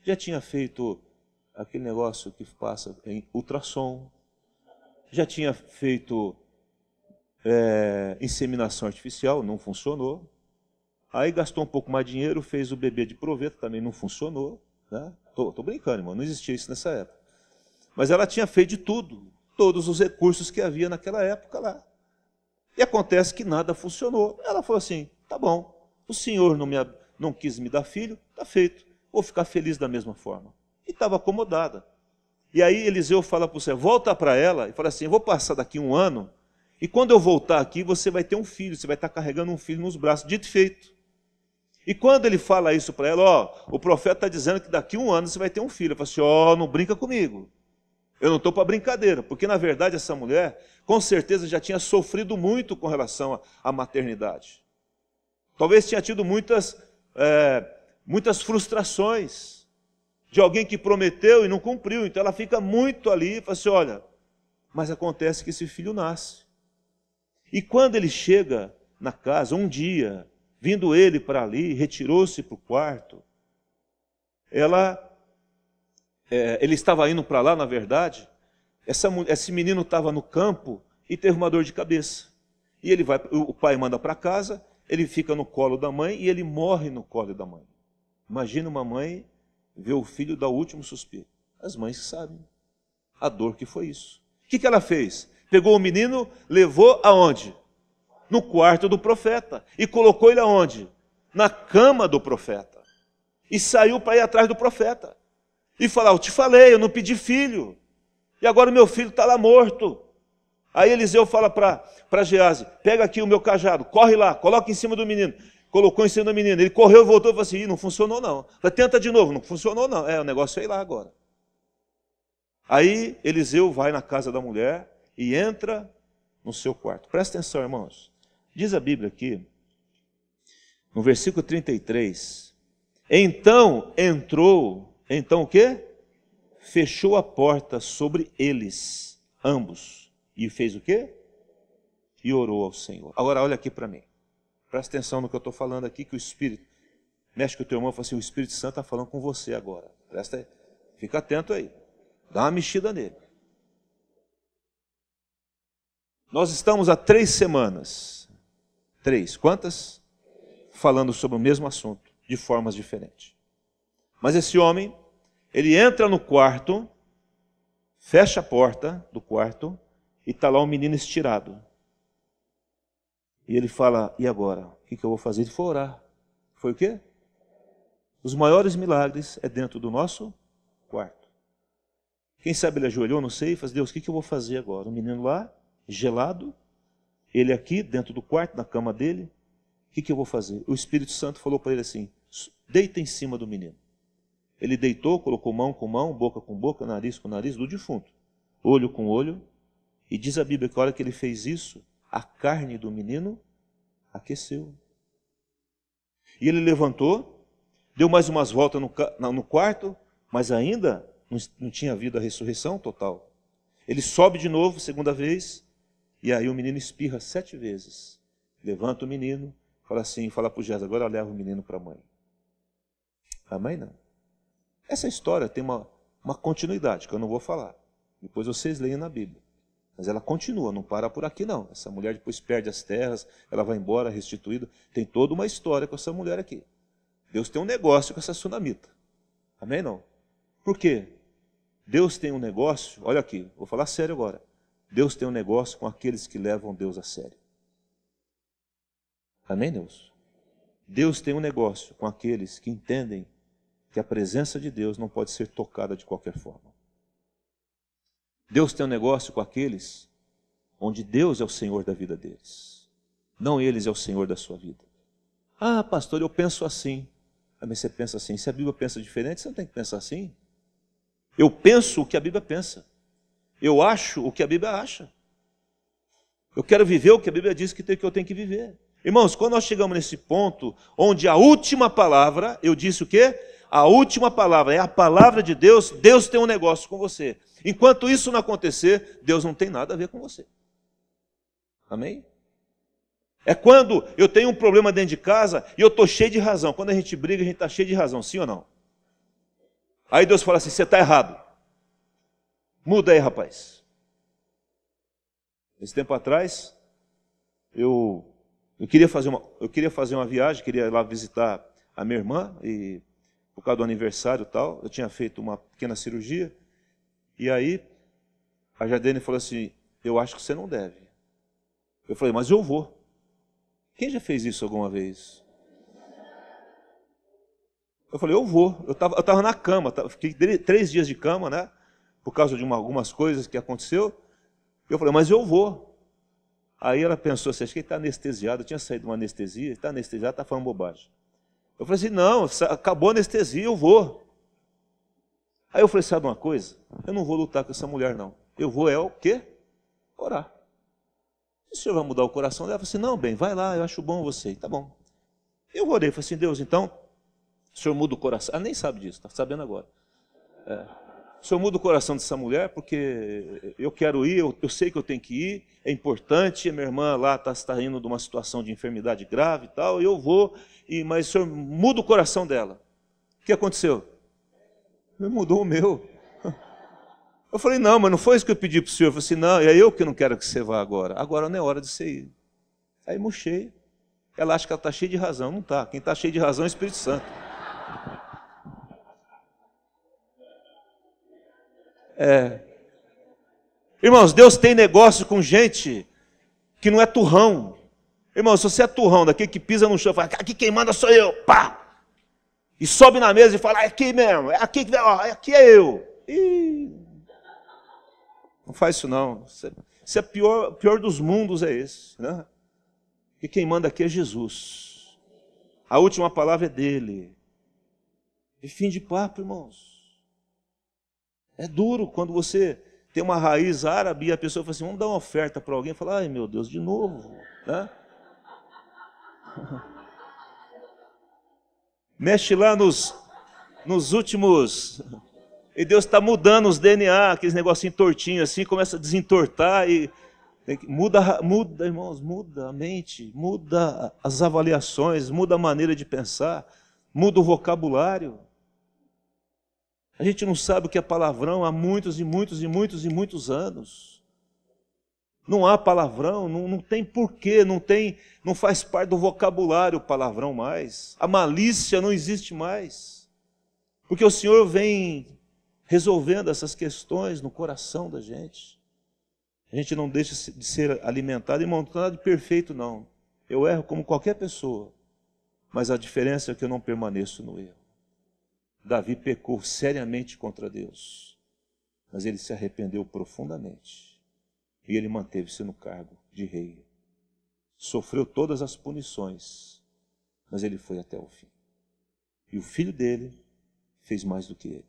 Já tinha feito aquele negócio que passa em ultrassom. Já tinha feito inseminação artificial, não funcionou. Aí gastou um pouco mais de dinheiro, fez o bebê de proveta, também não funcionou. Né? Tô brincando, irmão, não existia isso nessa época. Mas ela tinha feito de tudo, todos os recursos que havia naquela época lá. E acontece que nada funcionou. Ela falou assim, tá bom, o senhor não quis me dar filho, tá feito, vou ficar feliz da mesma forma. E estava acomodada. E aí Eliseu fala para você, volta para ela e fala assim, eu vou passar daqui 1 ano, e quando eu voltar aqui, você vai ter um filho, você vai estar carregando um filho nos braços, dito e feito. E quando ele fala isso para ela, ó, o profeta está dizendo que daqui 1 ano você vai ter um filho. Eu falo assim, ó, não brinca comigo. Eu não estou para brincadeira, porque na verdade essa mulher, com certeza já tinha sofrido muito com relação à maternidade. Talvez tinha tido muitas frustrações de alguém que prometeu e não cumpriu. Então ela fica muito ali e fala assim, olha, mas acontece que esse filho nasce. E quando ele chega na casa, um dia, vindo ele para ali, retirou-se para o quarto, ele estava indo para lá, na verdade, esse menino estava no campo e teve uma dor de cabeça. E o pai manda para casa, ele fica no colo da mãe e ele morre no colo da mãe. Imagina uma mãe ver o filho dar o último suspiro. As mães sabem a dor que foi isso. O que ela fez? Pegou o menino, levou aonde? No quarto do profeta. E colocou ele aonde? Na cama do profeta. E saiu para ir atrás do profeta. E falar, eu te falei, eu não pedi filho. E agora o meu filho está lá morto. Aí Eliseu fala para Geazi, pega aqui o meu cajado, corre lá, coloca em cima do menino. Colocou em cima do menino. Ele correu e voltou e falou assim, não funcionou não. Falei, tenta de novo, não funcionou não. O negócio é ir lá agora. Aí Eliseu vai na casa da mulher e entra no seu quarto. Presta atenção, irmãos. Diz a Bíblia aqui, no versículo 33, então o quê? Fechou a porta sobre eles, ambos, e fez o quê? E orou ao Senhor. Agora olha aqui para mim, presta atenção no que eu estou falando aqui, que o Espírito, mexe com o teu irmão e fala assim, o Espírito Santo está falando com você agora, presta aí, fica atento aí, dá uma mexida nele. Nós estamos há 3 semanas, 3, quantas? Falando sobre o mesmo assunto, de formas diferentes. Mas esse homem, ele entra no quarto, fecha a porta do quarto, e está lá um menino estirado. E ele fala, e agora? O que eu vou fazer? Ele foi orar. Foi o quê? Os maiores milagres é dentro do nosso quarto. Quem sabe ele ajoelhou, não sei, e fala, Deus, o que eu vou fazer agora? O menino lá, gelado, ele aqui, dentro do quarto, na cama dele, o que eu vou fazer? O Espírito Santo falou para ele assim, deita em cima do menino. Ele deitou, colocou mão com mão, boca com boca, nariz com nariz, do defunto, olho com olho, e diz a Bíblia que a hora que ele fez isso, a carne do menino aqueceu. E ele levantou, deu mais umas voltas no quarto, mas ainda não tinha havido a ressurreição total. Ele sobe de novo, segunda vez, e aí o menino espirra 7 vezes. Levanta o menino, Fala assim, fala para o Jéssica, agora leva o menino para a mãe. A mãe não. Essa história tem uma continuidade, que eu não vou falar. Depois vocês leem na Bíblia. Mas ela continua, não para por aqui não. Essa mulher depois perde as terras, ela vai embora, restituída. Tem toda uma história com essa mulher aqui. Deus tem um negócio com essa sunamita. Amém, não? Por quê? Deus tem um negócio, olha aqui, vou falar sério agora. Deus tem um negócio com aqueles que levam Deus a sério. Amém, Deus? Deus tem um negócio com aqueles que entendem que a presença de Deus não pode ser tocada de qualquer forma. Deus tem um negócio com aqueles onde Deus é o Senhor da vida deles. Não eles é o Senhor da sua vida. Ah, pastor, eu penso assim. Ah, mas você pensa assim. Se a Bíblia pensa diferente, você não tem que pensar assim. Eu penso o que a Bíblia pensa. Eu acho o que a Bíblia acha. Eu quero viver o que a Bíblia diz que eu tenho que viver. Irmãos, quando nós chegamos nesse ponto, onde a última palavra, eu disse o quê? A última palavra é a palavra de Deus, Deus tem um negócio com você. Enquanto isso não acontecer, Deus não tem nada a ver com você. Amém? É quando eu tenho um problema dentro de casa e eu estou cheio de razão. Quando a gente briga, a gente está cheio de razão, sim ou não? Aí Deus fala assim, você está errado. Muda aí, rapaz. Esse tempo atrás, eu queria fazer uma viagem, queria ir lá visitar a minha irmã, e por causa do aniversário e tal, eu tinha feito uma pequena cirurgia, e aí a Jardine falou assim, eu acho que você não deve. Eu falei, mas eu vou. Quem já fez isso alguma vez? Eu falei, eu vou. Eu estava na cama, fiquei 3 dias de cama, né? Por causa de algumas coisas que aconteceu. Eu falei, mas eu vou. Aí ela pensou assim, acho que ele está anestesiado, eu tinha saído de uma anestesia, ele está anestesiado, está falando bobagem. Eu falei assim, não, acabou a anestesia, eu vou. Aí eu falei, sabe uma coisa? Eu não vou lutar com essa mulher, não. Eu vou o quê? Orar. O senhor vai mudar o coração dela? Eu falei assim, não, bem, vai lá, eu acho bom você. Tá bom. Eu orei, falei assim, Deus, então, o senhor muda o coração. Ela nem sabe disso, está sabendo agora. O senhor muda o coração dessa mulher, porque eu quero ir, eu sei que eu tenho que ir, é importante, a minha irmã lá está indo de uma situação de enfermidade grave e tal, eu vou, mas o senhor muda o coração dela. O que aconteceu? Ele mudou o meu. Eu falei, não, mas não foi isso que eu pedi para o senhor. Eu falei assim, não, é eu que não quero que você vá agora. Agora não é hora de você ir. Aí murchei. Ela acha que ela está cheia de razão. Não está. Quem está cheio de razão é o Espírito Santo. Irmãos, Deus tem negócio com gente que não é turrão. Irmãos, se você é turrão, daquele que pisa no chão, fala, aqui quem manda sou eu, pá! E sobe na mesa e fala, é aqui mesmo, é aqui é eu. Ih, não faz isso não. Isso é pior dos mundos, é esse. Né? Porque quem manda aqui é Jesus. A última palavra é dele. E fim de papo, irmãos. É duro quando você tem uma raiz árabe e a pessoa fala assim, vamos dar uma oferta para alguém. Fala, ai meu Deus, de novo. Né? Mexe lá nos últimos... E Deus está mudando os DNA, aqueles negocinhos tortinhos assim, começa a desentortar e... Muda, irmãos, muda a mente, muda as avaliações, muda a maneira de pensar, muda o vocabulário. A gente não sabe o que é palavrão há muitos e muitos e muitos e muitos anos. Não há palavrão, não tem porquê, não faz parte do vocabulário o palavrão mais. A malícia não existe mais. Porque o Senhor vem resolvendo essas questões no coração da gente. A gente não deixa de ser alimentado, irmão, não tem nada de perfeito não. Eu erro como qualquer pessoa, mas a diferença é que eu não permaneço no erro. Davi pecou seriamente contra Deus, mas ele se arrependeu profundamente. E ele manteve-se no cargo de rei. Sofreu todas as punições, mas ele foi até o fim. E o filho dele fez mais do que ele.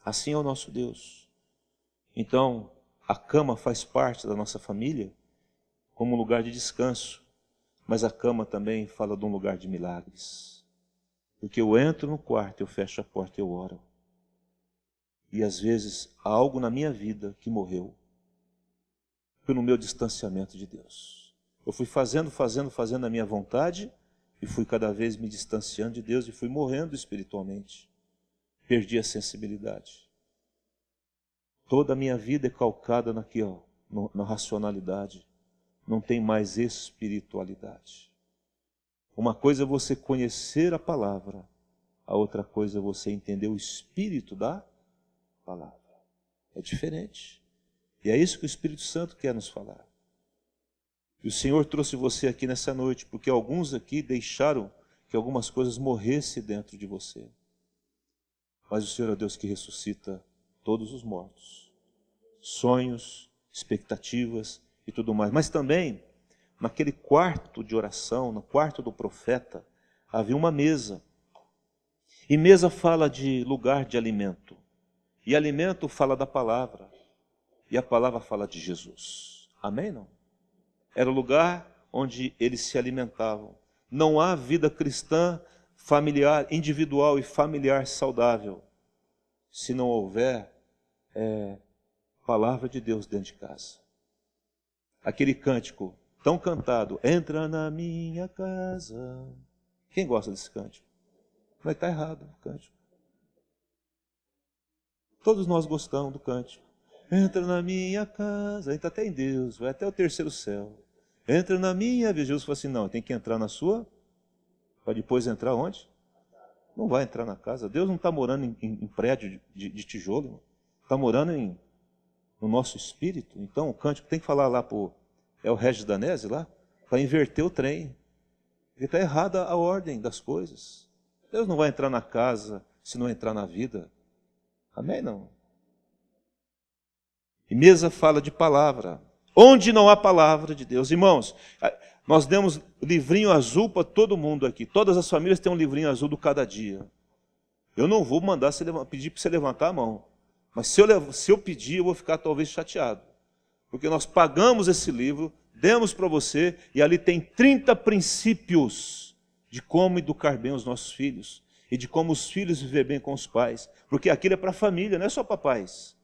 Assim é o nosso Deus. Então, a cama faz parte da nossa família como um lugar de descanso, mas a cama também fala de um lugar de milagres. Porque eu entro no quarto, eu fecho a porta e eu oro. E às vezes há algo na minha vida que morreu pelo meu distanciamento de Deus. Eu fui fazendo a minha vontade e fui cada vez me distanciando de Deus e fui morrendo espiritualmente. Perdi a sensibilidade. Toda a minha vida é calcada aqui, ó, na racionalidade. Não tem mais espiritualidade. Uma coisa é você conhecer a palavra, a outra coisa é você entender o espírito da palavra. É diferente. E é isso que o Espírito Santo quer nos falar. E o Senhor trouxe você aqui nessa noite, porque alguns aqui deixaram que algumas coisas morressem dentro de você. Mas o Senhor é o Deus que ressuscita todos os mortos. Sonhos, expectativas e tudo mais. Mas também, naquele quarto de oração, no quarto do profeta, havia uma mesa. E mesa fala de lugar de alimento. E alimento fala da palavra. E a palavra fala de Jesus. Amém, não? Era o lugar onde eles se alimentavam. Não há vida cristã familiar, individual e familiar saudável se não houver palavra de Deus dentro de casa. Aquele cântico tão cantado, entra na minha casa. Quem gosta desse cântico? Mas está errado o cântico. Todos nós gostamos do cântico. Entra na minha casa, entra até em Deus, vai até o terceiro céu. Entra na minha vida. Jesus falou assim, não, tem que entrar na sua, para depois entrar onde? Não vai entrar na casa. Deus não está morando em prédio de tijolo, está morando no nosso espírito. Então o cântico tem que falar lá é o Regis Danese lá, para inverter o trem. Porque está errada a ordem das coisas. Deus não vai entrar na casa se não entrar na vida. Amém? Não. E mesa fala de palavra. Onde não há palavra de Deus. Irmãos, nós demos livrinho azul para todo mundo aqui. Todas as famílias têm um livrinho azul do cada dia. Eu não vou mandar pedir para você levantar a mão. Mas se eu pedir, eu vou ficar talvez chateado. Porque nós pagamos esse livro, demos para você, e ali tem 30 princípios de como educar bem os nossos filhos. E de como os filhos viver bem com os pais. Porque aquilo é para a família, não é só para pais.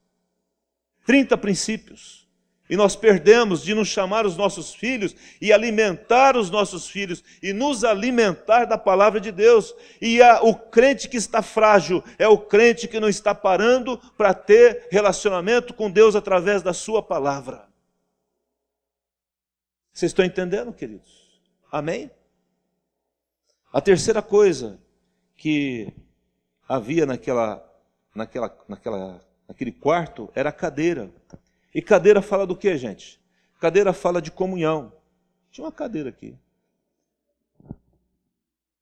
30 princípios. E nós perdemos de nos chamar os nossos filhos e alimentar os nossos filhos e nos alimentar da palavra de Deus. E o crente que está frágil é o crente que não está parando para ter relacionamento com Deus através da sua palavra. Vocês estão entendendo, queridos? Amém? A terceira coisa que havia naquele quarto era a cadeira. E cadeira fala do que, gente? Cadeira fala de comunhão. Tinha uma cadeira aqui.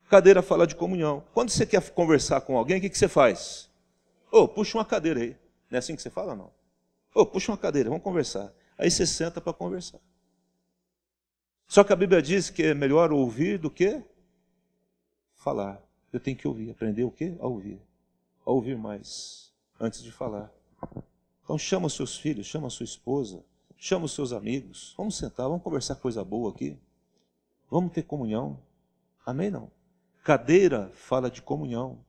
Cadeira fala de comunhão. Quando você quer conversar com alguém, o que você faz? Puxa uma cadeira aí. Não é assim que você fala, não? Puxa uma cadeira, vamos conversar. Aí você senta para conversar. Só que a Bíblia diz que é melhor ouvir do que falar. Eu tenho que ouvir. Aprender o quê? A ouvir. A ouvir mais, antes de falar. Então chama os seus filhos, chama a sua esposa, chama os seus amigos. Vamos sentar, vamos conversar coisa boa aqui. Vamos ter comunhão. Amém, não? Cadeira fala de comunhão,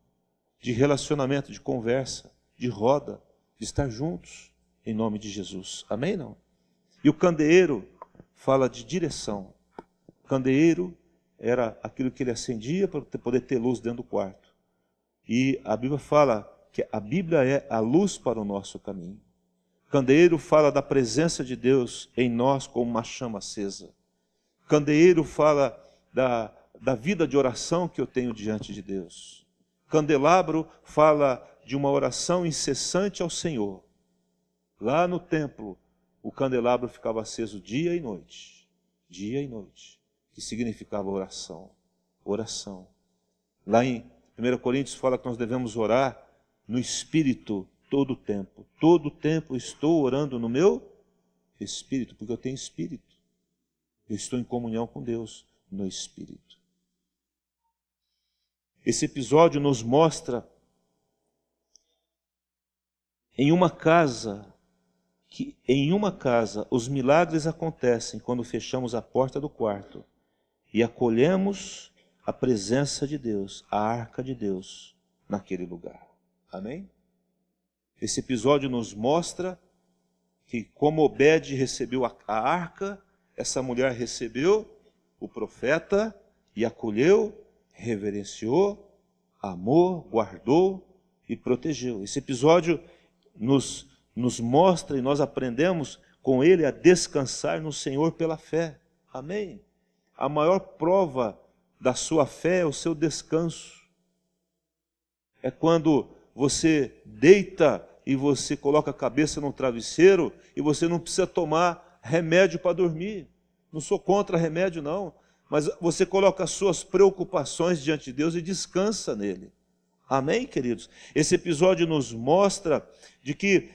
de relacionamento, de conversa, de roda, de estar juntos, em nome de Jesus. Amém, não? E o candeeiro fala de direção. O candeeiro era aquilo que ele acendia para poder ter luz dentro do quarto. E a Bíblia fala que a Bíblia é a luz para o nosso caminho. Candeeiro fala da presença de Deus em nós como uma chama acesa. Candeeiro fala da vida de oração que eu tenho diante de Deus. Candelabro fala de uma oração incessante ao Senhor. Lá no templo, o candelabro ficava aceso dia e noite. Dia e noite. Que significava oração. Oração. Lá em 1 Coríntios fala que nós devemos orar no Espírito todo o tempo. Todo o tempo estou orando no meu Espírito, porque eu tenho Espírito. Eu estou em comunhão com Deus no Espírito. Esse episódio nos mostra que em uma casa os milagres acontecem quando fechamos a porta do quarto e acolhemos a presença de Deus, a arca de Deus naquele lugar. Amém? Esse episódio nos mostra que como Obed recebeu a arca, essa mulher recebeu o profeta e acolheu, reverenciou, amou, guardou e protegeu. Esse episódio nos mostra e nós aprendemos com ele a descansar no Senhor pela fé. Amém? A maior prova da sua fé é o seu descanso. É quando você deita e você coloca a cabeça no travesseiro e você não precisa tomar remédio para dormir. Não sou contra remédio, não. Mas você coloca as suas preocupações diante de Deus e descansa nele. Amém, queridos? Esse episódio nos mostra de que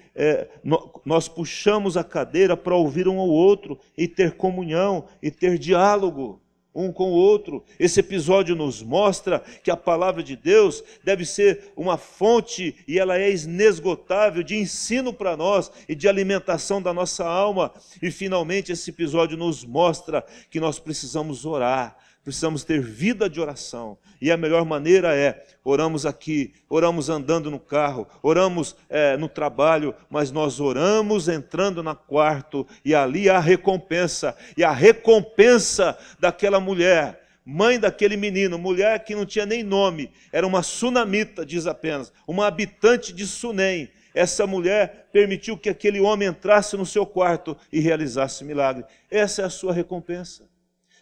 nós puxamos a cadeira para ouvir um ao outro e ter comunhão e ter diálogo um com o outro. Esse episódio nos mostra que a palavra de Deus deve ser uma fonte e ela é inesgotável de ensino para nós e de alimentação da nossa alma. E finalmente esse episódio nos mostra que nós precisamos orar, precisamos ter vida de oração. E a melhor maneira é, oramos aqui, oramos andando no carro, oramos no trabalho, mas nós oramos entrando no quarto, e ali há recompensa. E a recompensa daquela mulher, mãe daquele menino, mulher que não tinha nem nome, era uma sunamita, diz apenas, uma habitante de Sunem. Essa mulher permitiu que aquele homem entrasse no seu quarto e realizasse milagre. Essa é a sua recompensa.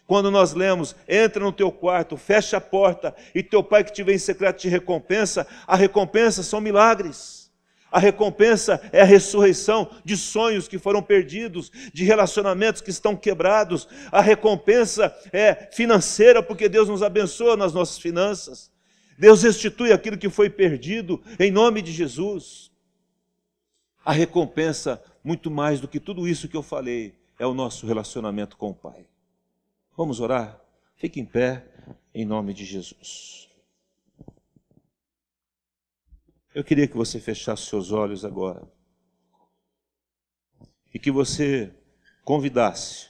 Quando nós lemos, entra no teu quarto, fecha a porta, e teu pai que te vê em secreto te recompensa, a recompensa são milagres. A recompensa é a ressurreição de sonhos que foram perdidos, de relacionamentos que estão quebrados. A recompensa é financeira, porque Deus nos abençoa nas nossas finanças. Deus restitui aquilo que foi perdido, em nome de Jesus. A recompensa, muito mais do que tudo isso que eu falei, é o nosso relacionamento com o Pai. Vamos orar? Fique em pé, em nome de Jesus. Eu queria que você fechasse seus olhos agora e que você convidasse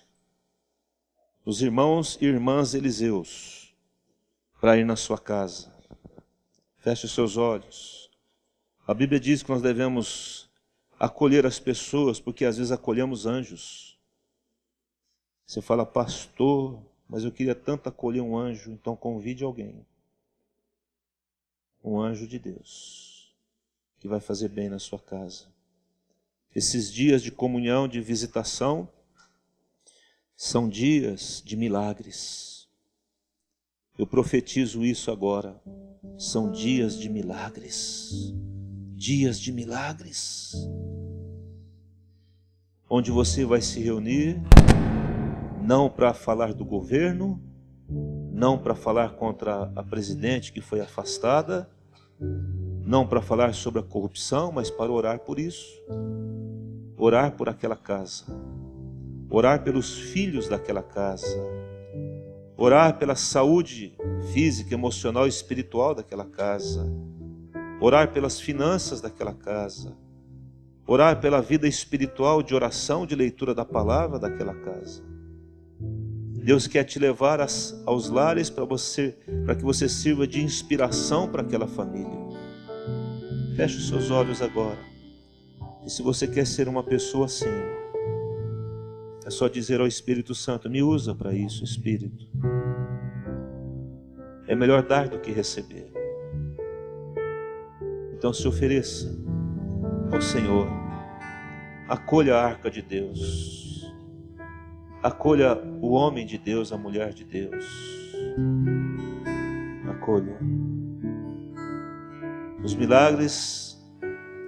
os irmãos e irmãs Eliseus para ir na sua casa. Feche os seus olhos. A Bíblia diz que nós devemos acolher as pessoas, porque às vezes acolhemos anjos. Você fala, pastor, mas eu queria tanto acolher um anjo, então convide alguém. Um anjo de Deus, que vai fazer bem na sua casa. Esses dias de comunhão, de visitação, são dias de milagres. Eu profetizo isso agora. São dias de milagres. Dias de milagres. Onde você vai se reunir, não para falar do governo, não para falar contra a presidente que foi afastada, não para falar sobre a corrupção, mas para orar por isso. Orar por aquela casa. Orar pelos filhos daquela casa. Orar pela saúde física, emocional e espiritual daquela casa. Orar pelas finanças daquela casa. Orar pela vida espiritual de oração, de leitura da palavra daquela casa. Deus quer te levar aos lares para que você sirva de inspiração para aquela família. Feche os seus olhos agora. E se você quer ser uma pessoa assim, é só dizer ao Espírito Santo, me usa para isso, Espírito. É melhor dar do que receber. Então se ofereça ao Senhor. Acolha a arca de Deus. Acolha o homem de Deus, a mulher de Deus. Acolha. Os milagres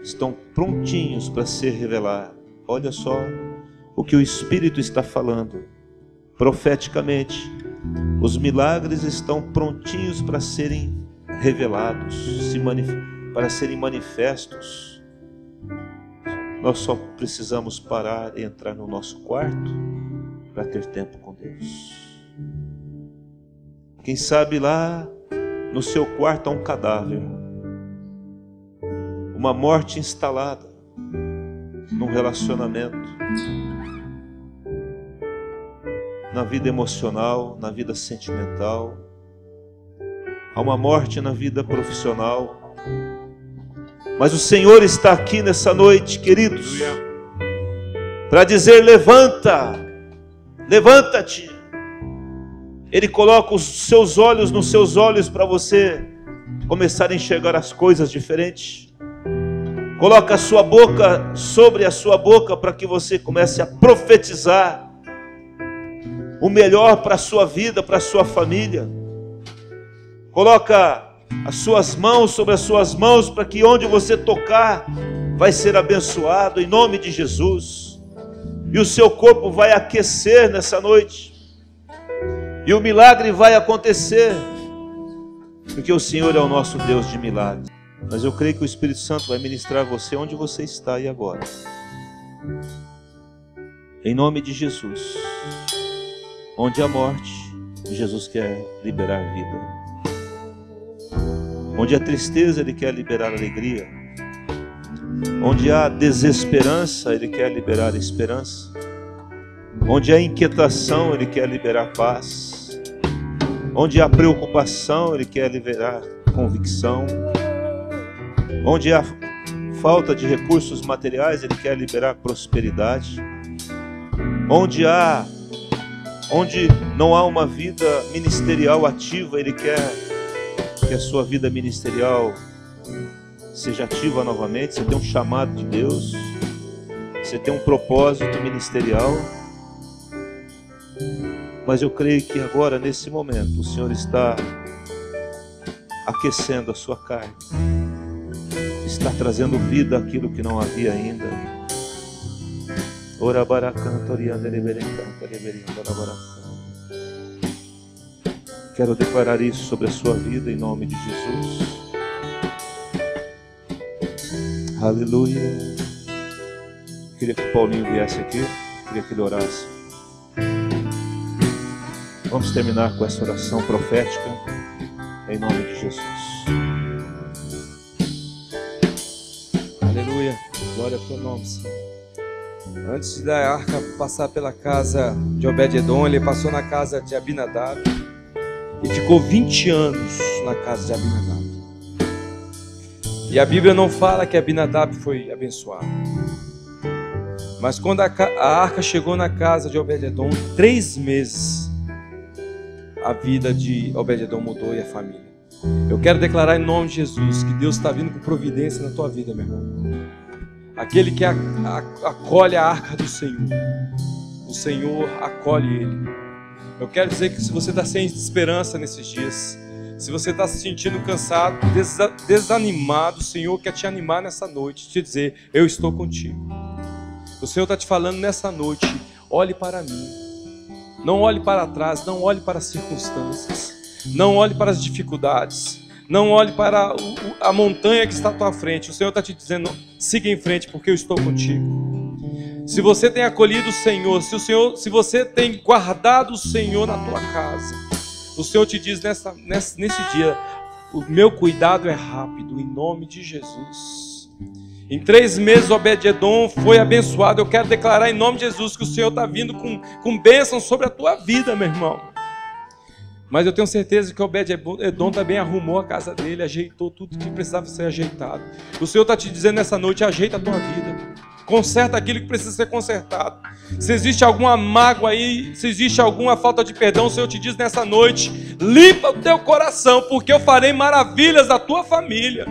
estão prontinhos para ser revelados. Olha só o que o Espírito está falando. Profeticamente, os milagres estão prontinhos para serem revelados, para serem manifestos. Nós só precisamos parar e entrar no nosso quarto para ter tempo com Deus. Quem sabe lá no seu quarto há um cadáver, uma morte instalada num relacionamento, na vida emocional, na vida sentimental, há uma morte na vida profissional. Mas o Senhor está aqui nessa noite, queridos, para dizer, levanta, Levanta-te. Ele coloca os seus olhos nos seus olhos para você começar a enxergar as coisas diferentes. Coloca a sua boca sobre a sua boca para que você comece a profetizar o melhor para a sua vida, para a sua família. Coloca as suas mãos sobre as suas mãos para que onde você tocar vai ser abençoado em nome de Jesus. E o seu corpo vai aquecer nessa noite. E o milagre vai acontecer, porque o Senhor é o nosso Deus de milagres. Mas eu creio que o Espírito Santo vai ministrar você onde você está e agora. Em nome de Jesus. Onde há morte, Jesus quer liberar vida. Onde há tristeza, Ele quer liberar alegria. Onde há desesperança, Ele quer liberar esperança. Onde há inquietação, Ele quer liberar paz. Onde há preocupação, Ele quer liberar convicção. Onde há falta de recursos materiais, Ele quer liberar prosperidade. Onde não há uma vida ministerial ativa, Ele quer que a sua vida ministerial seja ativa novamente. Você tem um chamado de Deus, você tem um propósito ministerial. Mas eu creio que agora, nesse momento, o Senhor está aquecendo a sua carne, está trazendo vida àquilo que não havia ainda. Quero declarar isso sobre a sua vida em nome de Jesus. Aleluia. Queria que o Paulinho viesse aqui, queria que ele orasse. Vamos terminar com essa oração profética em nome de Jesus. Aleluia, glória ao teu nome, Senhor. Antes da arca passar pela casa de Obed-edom, ele passou na casa de Abinadab e ficou 20 anos na casa de Abinadab. E a Bíblia não fala que Abinadab foi abençoado. Mas quando a arca chegou na casa de Obed-edom, 3 meses, a vida de Obed-edom mudou e a família. Eu quero declarar em nome de Jesus que Deus está vindo com providência na tua vida, meu irmão. Aquele que acolhe a arca do Senhor, o Senhor acolhe ele. Eu quero dizer que se você está sem esperança nesses dias, se você está se sentindo cansado, desanimado, o Senhor quer te animar nessa noite, te dizer, eu estou contigo. O Senhor está te falando nessa noite, olhe para mim. Não olhe para trás, não olhe para as circunstâncias, não olhe para as dificuldades, não olhe para a montanha que está à tua frente. O Senhor está te dizendo, siga em frente, porque eu estou contigo. Se você tem acolhido o Senhor, se você tem guardado o Senhor na tua casa, o Senhor te diz nesse dia, o meu cuidado é rápido, em nome de Jesus. Em 3 meses Obed-edom foi abençoado. Eu quero declarar em nome de Jesus que o Senhor está vindo com bênção sobre a tua vida, meu irmão. Mas eu tenho certeza que Obed-edom também arrumou a casa dele, ajeitou tudo que precisava ser ajeitado. O Senhor está te dizendo nessa noite, ajeita a tua vida. Conserta aquilo que precisa ser consertado. Se existe alguma mágoa aí, se existe alguma falta de perdão, o Senhor te diz nessa noite, limpa o teu coração, porque eu farei maravilhas na tua família.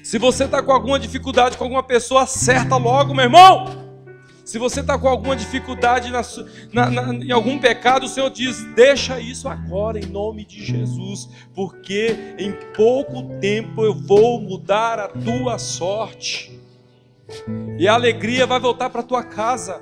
Se você está com alguma dificuldade com alguma pessoa, acerta logo, meu irmão. Se você está com alguma dificuldade em algum pecado, o Senhor diz, deixa isso agora em nome de Jesus, porque em pouco tempo eu vou mudar a tua sorte. E a alegria vai voltar para a tua casa.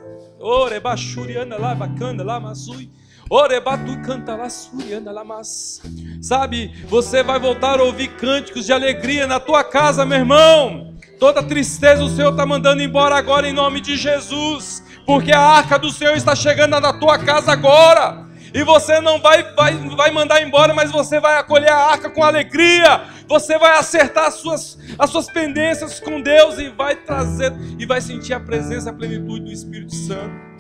Sabe, você vai voltar a ouvir cânticos de alegria na tua casa, meu irmão. Toda tristeza o Senhor está mandando embora agora em nome de Jesus, porque a arca do Senhor está chegando na tua casa agora. E você não vai mandar embora, mas você vai acolher a arca com alegria. Você vai acertar as suas pendências com Deus e vai trazer e vai sentir a presença, a plenitude do Espírito Santo.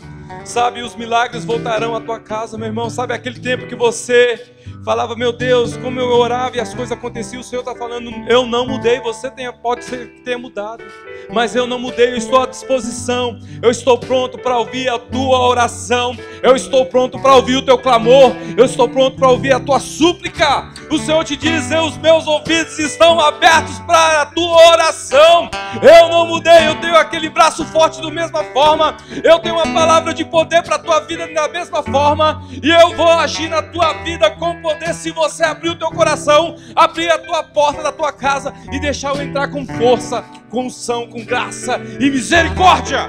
Sabe, os milagres voltarão à tua casa, meu irmão. Sabe aquele tempo que você falava, meu Deus, como eu orava e as coisas aconteciam. O Senhor está falando, eu não mudei. Você pode ser que tenha mudado, mas eu não mudei. Eu estou à disposição, eu estou pronto para ouvir a tua oração, eu estou pronto para ouvir o teu clamor, eu estou pronto para ouvir a tua súplica. O Senhor te diz, os meus ouvidos estão abertos para a tua oração. Eu não mudei, eu tenho aquele braço forte da mesma forma, eu tenho uma palavra de poder para a tua vida da mesma forma, e eu vou agir na tua vida com poder se você abrir o teu coração, abrir a tua porta da tua casa e deixar eu entrar com força, com unção, com graça e misericórdia.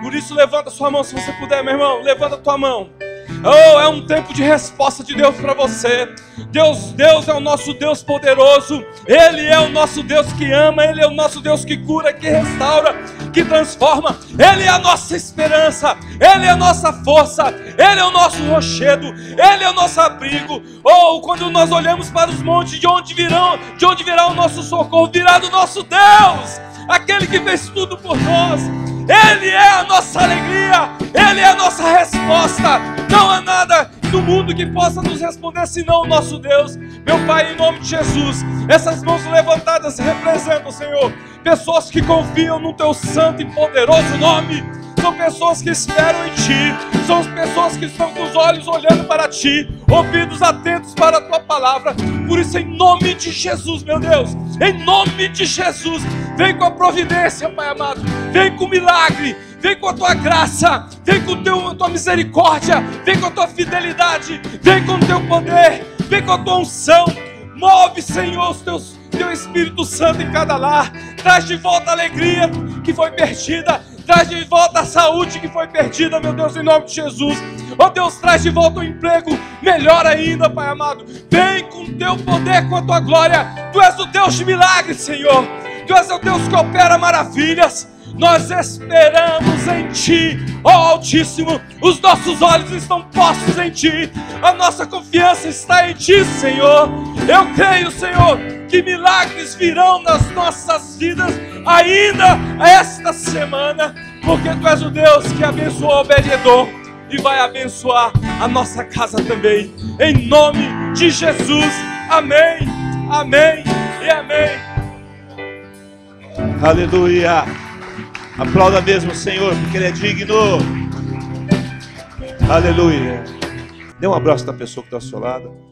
Por isso levanta sua mão se você puder, meu irmão, levanta a tua mão. Oh, é um tempo de resposta de Deus para você. Deus é o nosso Deus poderoso. Ele é o nosso Deus que ama. Ele é o nosso Deus que cura, que restaura, que transforma. Ele é a nossa esperança. Ele é a nossa força. Ele é o nosso rochedo. Ele é o nosso abrigo. Oh, quando nós olhamos para os montes, de onde virá o nosso socorro? Virá do nosso Deus, aquele que fez tudo por nós. Ele é a nossa alegria, Ele é a nossa resposta. Não há nada no mundo que possa nos responder senão o nosso Deus. Meu Pai, em nome de Jesus, essas mãos levantadas representam, Senhor, pessoas que confiam no Teu santo e poderoso nome. São pessoas que esperam em Ti, são pessoas que estão com os olhos olhando para Ti, ouvidos atentos para a Tua palavra. Por isso, em nome de Jesus, meu Deus, em nome de Jesus, vem com a providência, Pai amado, vem com o milagre, vem com a Tua graça, vem com a Tua misericórdia, vem com a Tua fidelidade, vem com o Teu poder, vem com a Tua unção. Move, Senhor, Teu Espírito Santo em cada lar. Traz de volta a alegria que foi perdida. Traz de volta a saúde que foi perdida, meu Deus, em nome de Jesus. Oh Deus, traz de volta o emprego melhor ainda, Pai amado. Vem com o Teu poder, com a Tua glória. Tu és o Deus de milagres, Senhor. Tu és o Deus que opera maravilhas. Nós esperamos em Ti, ó Altíssimo. Os nossos olhos estão postos em Ti. A nossa confiança está em Ti, Senhor. Eu creio, Senhor, que milagres virão nas nossas vidas ainda esta semana, porque Tu és o Deus que abençoou Obed-edom e vai abençoar a nossa casa também. Em nome de Jesus. Amém, amém e amém. Aleluia. Aplauda mesmo o Senhor, porque Ele é digno. Aleluia. Dê um abraço na pessoa que está ao seu lado.